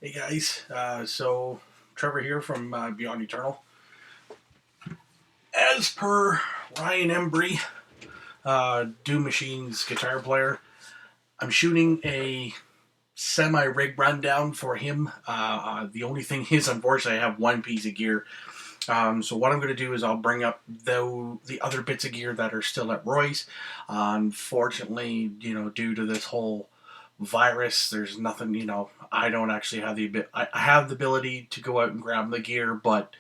Hey guys, so Trevor here from Beyond Eternal. As per Ryan Embry, Doom Machine's guitar player, I'm shooting a semi-rig rundown for him. The only thing is, unfortunately, I have one piece of gear. So what I'm going to do is I'll bring up the other bits of gear that are still at Roy's. Unfortunately, due to this whole virus, there's nothing. I don't actually have I have the ability to go out and grab the gear, but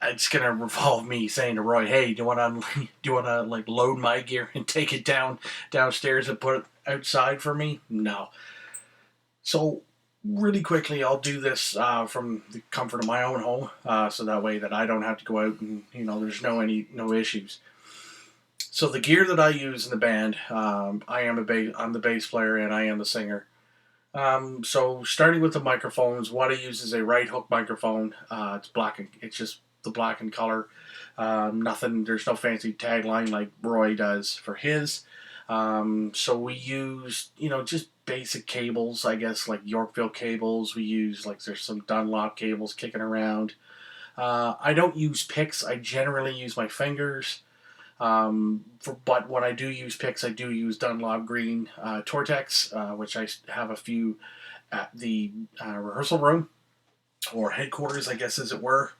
it's gonna revolve me saying to Roy, "Hey, do you want to do you want to like load my gear and take it downstairs and put it outside for me?" No. So really quickly, I'll do this from the comfort of my own home, so that way that I don't have to go out and there's no issues. So the gear that I use in the band, I'm the bass player and I am the singer. So starting with the microphones, what I use is a right hook microphone. It's black. It's just the black in color. Nothing. There's no fancy tagline like Roy does for his. So we use just basic cables, I guess, like Yorkville cables. We use there's some Dunlop cables kicking around. I don't use picks. I generally use my fingers. But when I do use picks, I do use Dunlop Green Tortex, which I have a few at the rehearsal room or headquarters, I guess, as it were.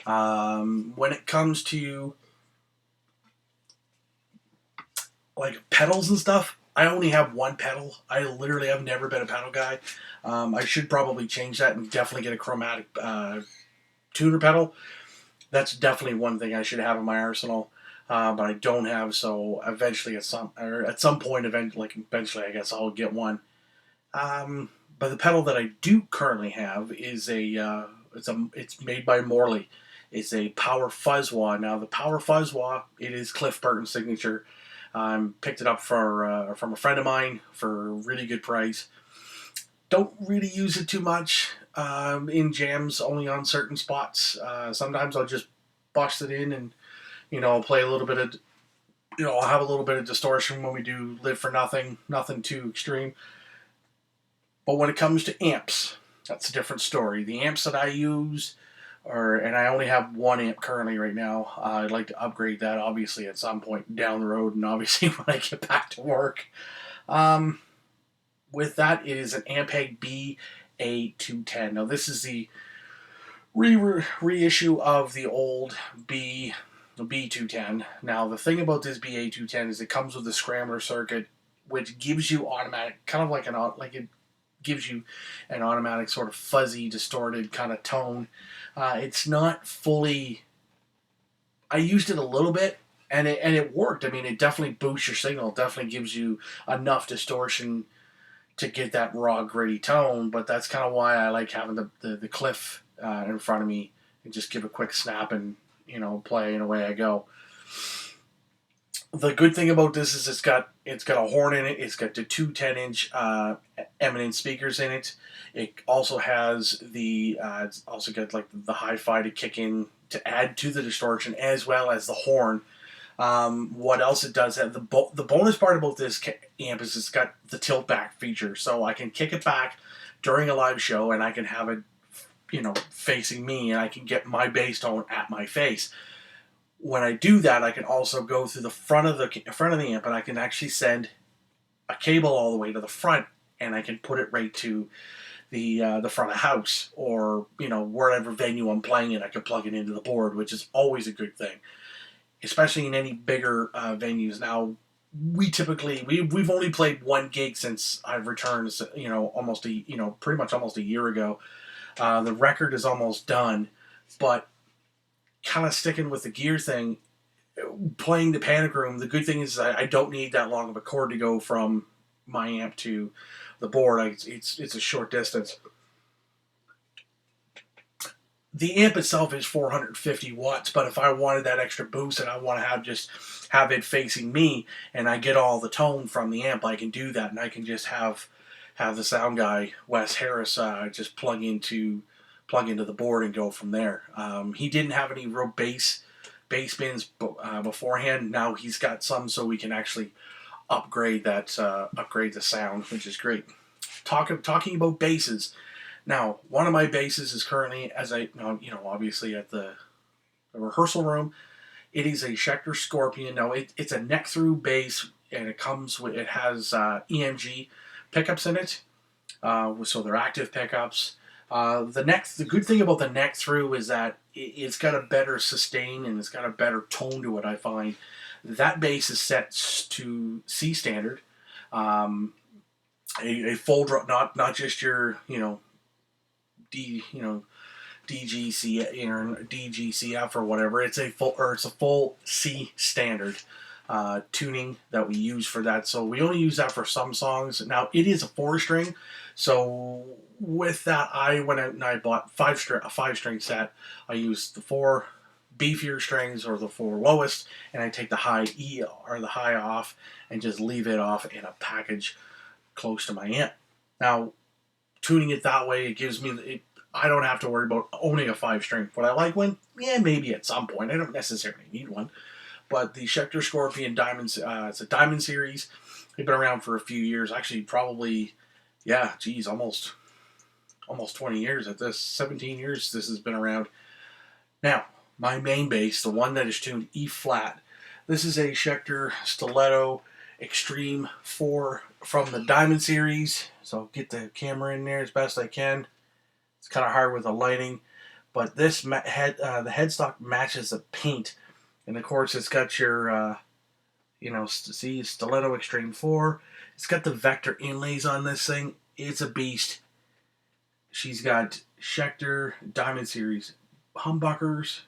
When it comes to pedals and stuff, I only have one pedal. I literally have never been a pedal guy. I should probably change that and definitely get a chromatic tuner pedal. That's definitely one thing I should have in my arsenal. But I don't have. So eventually, at some point, eventually, I guess I'll get one. But the pedal that I do currently have is it's made by Morley. It's a Power Fuzzwah. Now the Power Fuzzwah, it is Cliff Burton's signature. Picked it up from a friend of mine for a really good price. Don't really use it too much in jams, only on certain spots. Sometimes I'll just bust it in and play a little bit of, I'll have a little bit of distortion when we do Live for Nothing, nothing too extreme. But when it comes to amps, that's a different story. The amps that I use and I only have one amp currently right now. I'd like to upgrade that, obviously, at some point down the road, and obviously when I get back to work. With that, it is an Ampeg B-A210. Now, this is the reissue of the old B210. Now, the thing about this BA210 is it comes with a scrambler circuit, which gives you automatic, kind of it gives you an automatic sort of fuzzy, distorted kind of tone. It's not fully. I used it a little bit, and it worked. I mean, it definitely boosts your signal. It definitely gives you enough distortion to get that raw, gritty tone. But that's kind of why I like having the Cliff in front of me and just give a quick snap and play, and away I go. The good thing about this is it's got a horn in it. It's got the two 10-inch eminent speakers in it. It also has it's also got the hi-fi to kick in to add to the distortion, as well as the horn. What else it does have, the bonus part about this amp is it's got the tilt back feature, so I can kick it back during a live show, and I can have it facing me, and I can get my bass tone at my face. When I do that, I can also go through the front of the amp, and I can actually send a cable all the way to the front, and I can put it right to the front of the house, or wherever venue I'm playing in. I can plug it into the board, which is always a good thing, especially in any bigger venues. Now, we've only played one gig since I've returned. Pretty much almost a year ago. The record is almost done, but kind of sticking with the gear thing, playing the Panic Room, the good thing is I don't need that long of a cord to go from my amp to the board. It's a short distance. The amp itself is 450 watts, but if I wanted that extra boost and I want to have it facing me and I get all the tone from the amp, I can do that, and I can just have the sound guy, Wes Harris, just plug into the board and go from there. He didn't have any real bass bins beforehand. Now he's got some, so we can actually upgrade the sound, which is great. Talking about basses. Now, one of my basses is currently, as I obviously at the rehearsal room, it is a Schecter Scorpion. Now, it's a neck through bass, and it has EMG pickups in it, so they're active pickups. The good thing about the neck through is that it's got a better sustain and it's got a better tone to it. I find that bass is set to C standard, a full drop, not just your D DGC or DGCF or whatever. It's a full C standard tuning that we use for that. So we only use that for some songs. Now it is a 4-string, so with that I went out and I bought a 5-string set. I used the 4 beefier strings or the 4 lowest, and I take the high E or the high off and just leave it off in a package close to my amp. Now, tuning it that way, it gives me I don't have to worry about owning a 5-string. Would I like one? Yeah, maybe at some point. I don't necessarily need one. But the Schecter Scorpion Diamonds, it's a Diamond series. They've been around for a few years. Actually, probably, yeah, geez, almost 20 years at this. 17 years this has been around. Now, my main bass, the one that is tuned E flat. This is a Schecter Stiletto Extreme 4 from the Diamond series. So I'll get the camera in there as best I can. It's kind of hard with the lighting, but this the headstock matches the paint, and of course it's got your Stiletto Extreme 4. It's got the vector inlays on this thing. It's a beast. She's got Schecter Diamond series humbuckers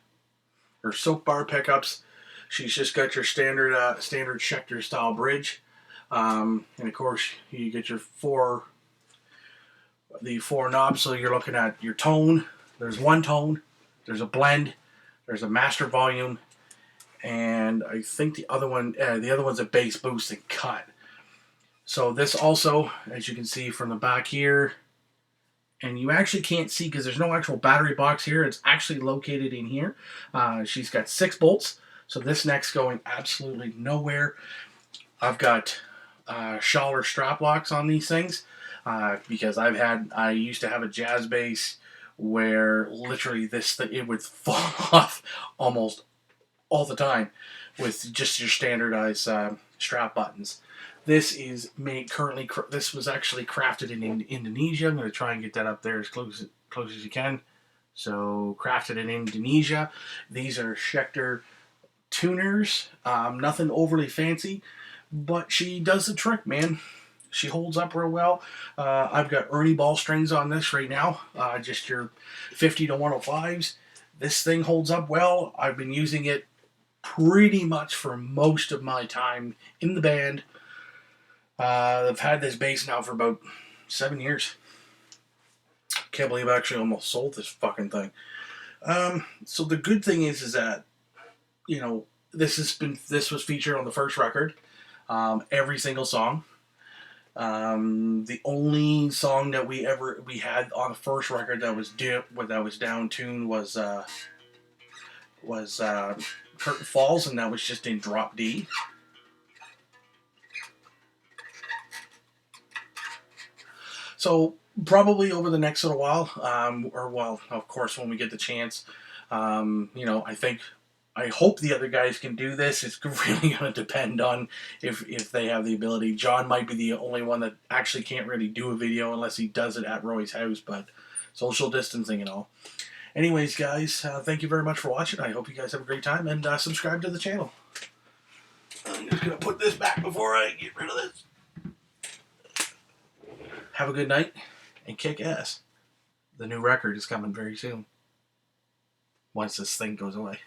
or soap bar pickups. She's just got your standard Schecter style bridge, and of course you get your 4 knobs. So you're looking at your tone. There's one tone, there's a blend, there's a master volume, and I think the other one's a bass boost and cut. So this also, as you can see from the back here, and you actually can't see because there's no actual battery box here. It's actually located in here. She's got 6 bolts, so this neck's going absolutely nowhere. I've got Schaller strap locks on these things. Because I used to have a jazz bass where literally it would fall off almost all the time with just your standardized strap buttons. This is this was actually crafted in Indonesia. I'm going to try and get that up there as close as you can. So crafted in Indonesia. These are Schecter tuners. Nothing overly fancy, but she does the trick, man. She holds up real well. I've got Ernie ball strings on this right now, just your 50 to 105s. This thing holds up well. I've been using it pretty much for most of my time in the band. I've had this bass now for about 7 years. Can't believe I actually almost sold this fucking thing. So the good thing is that, this was featured on the first record. Every single song. The only song that we had on the first record that was down tuned was Curtain Falls, and that was just in drop D. So probably over the next little while, of course when we get the chance, I hope the other guys can do this. It's really going to depend on if they have the ability. John might be the only one that actually can't really do a video unless he does it at Roy's house, but social distancing and all. Anyways, guys, thank you very much for watching. I hope you guys have a great time, and subscribe to the channel. I'm just going to put this back before I get rid of this. Have a good night, and kick ass. The new record is coming very soon. Once this thing goes away.